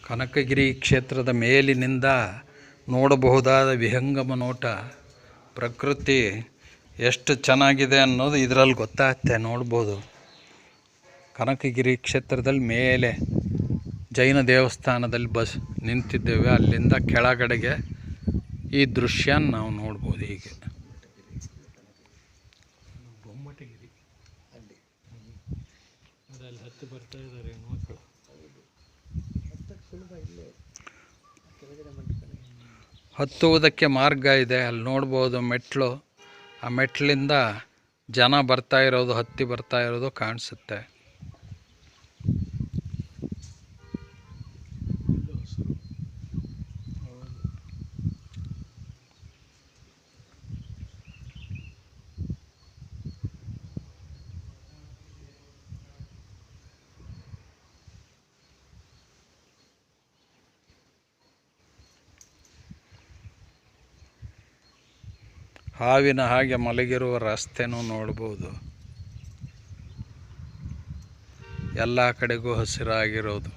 ಕನಕಗಿರಿ ಕ್ಷೇತ್ರದ ಮೇಲಿನಿಂದ ನೋಡಬಹುದಾದ ವಿಹಂಗಮ ನೋಟ. ಪ್ರಕೃತಿ ಎಷ್ಟು ಚೆನ್ನಾಗಿದೆ ಅನ್ನೋದು ಇದರಲ್ಲಿ ಗೊತ್ತಾಗುತ್ತೆ. ನೋಡ್ಬೋದು ಕನಕಗಿರಿ ಕ್ಷೇತ್ರದಲ್ಲಿ ಮೇಲೆ ಜೈನ ದೇವಸ್ಥಾನದಲ್ಲಿ ಬಸ್ ನಿಂತಿದ್ದೇವೆ. ಅಲ್ಲಿಂದ ಕೆಳಗಡೆಗೆ ಈ ದೃಶ್ಯ ನಾವು ನೋಡ್ಬೋದು. ಹೀಗೆ ಹತ್ತುವುದಕ್ಕೆ ಮಾರ್ಗ ಇದೆ, ಅಲ್ಲಿ ನೋಡ್ಬೋದು ಮೆಟ್ಲು. ಆ ಮೆಟ್ಲಿಂದ ಜನ ಬರ್ತಾ ಇರೋದು, ಹತ್ತಿ ಬರ್ತಾ ಇರೋದು ಕಾಣಿಸುತ್ತೆ. ಹಾವಿನ ಹಾಗೆ ಮಲಗಿರುವ ರಸ್ತೆನೂ ನೋಡ್ಬೋದು. ಎಲ್ಲ ಕಡೆಗೂ ಹಸಿರಾಗಿರೋದು.